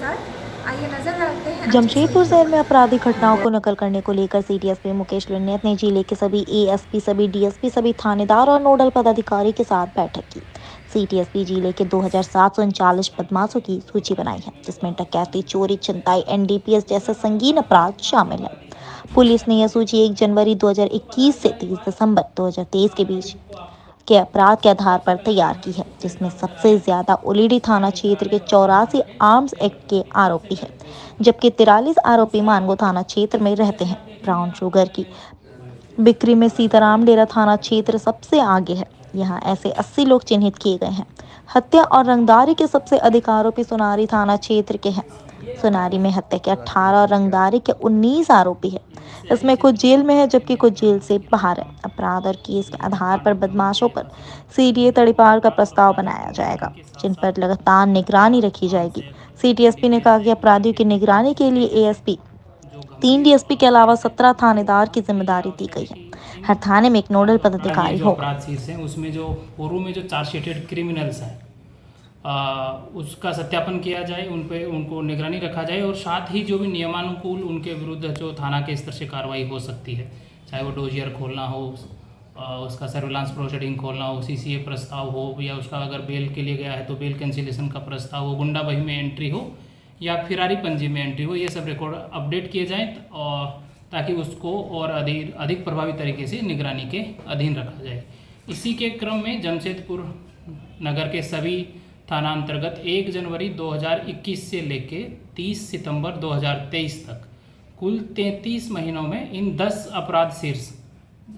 नमस्कार, आइए नजर डालते हैं आज की जमशेदपुर सुर्खियों शहर पर। में आपराधिक घटनाओं को नकल करने को लेकर सिटी एसपी मुकेश लुन्नेत ने जिले के सभी एएसपी, सभी डीएसपी, सभी थानेदार और नोडल पदाधिकारी के साथ बैठक की। सिटी एसपी जिले के 2739 बदमाशों की सूची बनाई है, जिसमें डकैती, चोरी, छिनताई, एनडीपीएस जैसे संगीन अपराध शामिल है। पुलिस ने यह सूची 1 जनवरी 2021 से 30 दिसंबर 2023 के बीच के अपराध के आधार पर तैयार की है, जिसमें सबसे ज्यादा उलीडी थाना क्षेत्र के 84 आर्म्स एक्ट के आरोपी हैं, जबकि 43 आरोपी मानगो थाना क्षेत्र में रहते हैं। ब्राउन शुगर की बिक्री में सीताराम डेरा थाना क्षेत्र सबसे आगे है। यहाँ ऐसे 80 लोग चिन्हित किए गए हैं। हत्या और रंगदारी के सबसे अधिक आरोपी सोनारी थाना क्षेत्र के हैं। सोनारी में हत्या के 18 और रंगदारी के 19 आरोपी है। इसमें कुछ जेल में है, जबकि कुछ जेल से बाहर है। अपराध और केस के आधार पर बदमाशों पर सीडीए तड़ीपार का प्रस्ताव बनाया जाएगा, जिन पर लगातार निगरानी रखी जाएगी। सिटी एसपी ने कहा कि अपराधियों की निगरानी के लिए एएसपी, 3 डीएसपी के अलावा 17 थानेदार की जिम्मेदारी दी गई है। हर थाने में एक नोडल ये पदाधिकारी जो होगा। अपराध शीर्ष हैं उसमें जो पूर्व में जो चार्जशीटेड क्रिमिनल्स हैं उसका सत्यापन किया जाए, उनको निगरानी रखा जाए और साथ ही जो भी नियमानुकूल उनके विरुद्ध जो थाना के स्तर से कार्रवाई हो सकती है, चाहे वो डोजियर खोलना हो, उसका सर्विलांस प्रोसीडिंग खोलना हो, सीसीए प्रस्ताव हो, या उसका अगर बेल के लिए गया है तो बेल कैंसिलेशन का प्रस्ताव हो, गुंडा बही में एंट्री हो या फिरारी पंजी में एंट्री हो, ये सब रिकॉर्ड अपडेट किए जाएँ और ताकि उसको और अधिक प्रभावी तरीके से निगरानी के अधीन रखा जाए। इसी के क्रम में जमशेदपुर नगर के सभी थाना अंतर्गत 1 जनवरी 2021 से लेके 30 सितंबर 2023 तक कुल 33 महीनों में इन 10 अपराध शीर्ष,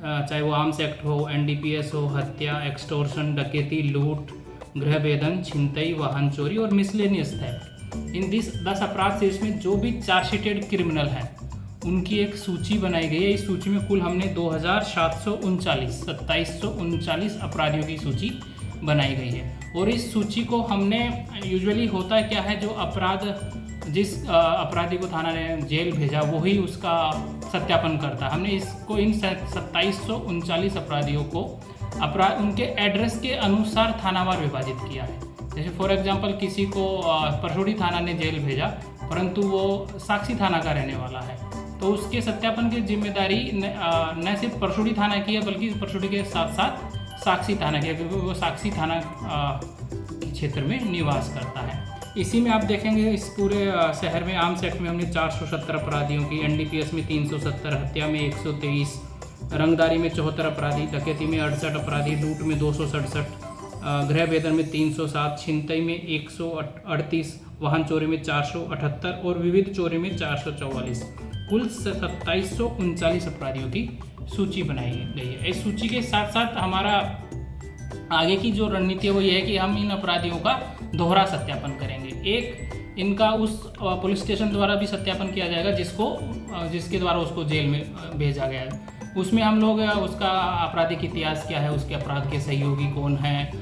चाहे वो आर्म्स एक्ट हो, एनडीपीएस हो, हत्या, एक्सटोर्शन, डकैती, लूट, गृह भेदन, छिनतई, वाहन चोरी और मिसलेनियस थेफ्ट, इन 10 अपराध शीर्ष में जो भी चार्जशीटेड क्रिमिनल हैं उनकी एक सूची बनाई गई है। इस सूची में कुल हमने 2739 अपराधियों की सूची बनाई गई है और इस सूची को हमने यूजुअली होता क्या है, जो जिस अपराधी को थाना ने जेल भेजा वही उसका सत्यापन करता है। हमने इसको इन 2739 अपराधियों को उनके एड्रेस के अनुसार थानावार विभाजित किया है। जैसे फॉर एग्जांपल किसी को परसोड़ी थाना ने जेल भेजा परंतु वो साक्षी थाना का रहने वाला है, तो उसके सत्यापन की जिम्मेदारी न सिर्फ परसोड़ी थाना की है बल्कि परसोड़ी के साथ साथ साक्षी थाना की है, क्योंकि वो साक्षी थाना क्षेत्र में निवास करता है। इसी में आप देखेंगे इस पूरे शहर में आर्म्स एक्ट में हमने 470 अपराधियों की, एनडीपीएस में 370, हत्या में 123, रंगदारी में 74 अपराधी, डकैती में 68 अपराधी, लूट में 267, गृह भेदन में 307, छिनतई में 138, वाहन चोरी में 478 और विविध चोरी में 444, कुल 2739 अपराधियों की सूची बनाई गई है। इस सूची के साथ साथ हमारा आगे की जो रणनीति है वो ये है कि हम इन अपराधियों का दोहरा सत्यापन करेंगे। एक इनका उस पुलिस स्टेशन द्वारा भी सत्यापन किया जाएगा जिसके द्वारा उसको जेल में भेजा गया है। उसमें हम लोग उसका आपराधिक इतिहास क्या है, उसके अपराध के सहयोगी कौन है,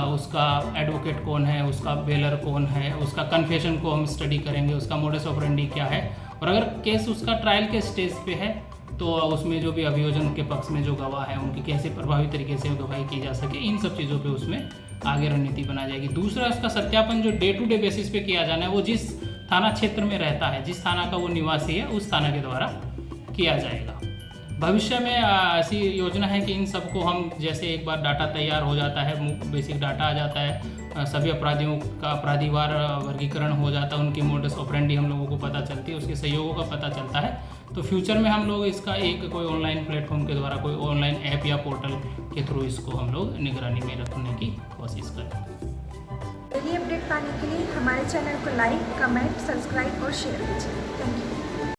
उसका एडवोकेट कौन है, उसका बेलर कौन है, उसका कन्फेशन को हम स्टडी करेंगे, उसका मोडस ऑपरेंडी क्या है, और अगर केस उसका ट्रायल के स्टेज पे है तो उसमें जो भी अभियोजन के पक्ष में जो गवाह है उनकी कैसे प्रभावी तरीके से गवाही की जा सके, इन सब चीज़ों पे उसमें आगे रणनीति बनाई जाएगी। दूसरा, उसका सत्यापन जो डे टू डे बेसिस पे किया जाना है वो जिस थाना क्षेत्र में रहता है, जिस थाना का वो निवासी है, उस थाना के द्वारा किया जाएगा। भविष्य में ऐसी योजना है कि इन सबको हम जैसे एक बार डाटा तैयार हो जाता है, बेसिक डाटा आ जाता है, सभी अपराधियों का अपराधीवार वर्गीकरण हो जाता है, उनकी मोडस ऑपरेंडी हम लोगों को पता चलती है, उसके सहयोगों का पता चलता है, तो फ्यूचर में हम लोग इसका कोई ऑनलाइन प्लेटफॉर्म के द्वारा, कोई ऑनलाइन ऐप या पोर्टल के थ्रू इसको हम लोग निगरानी में रखने की कोशिश करें। डेली अपडेट पाने के लिए हमारे चैनल को लाइक, कमेंट, सब्सक्राइब और शेयर कीजिए। Thank you.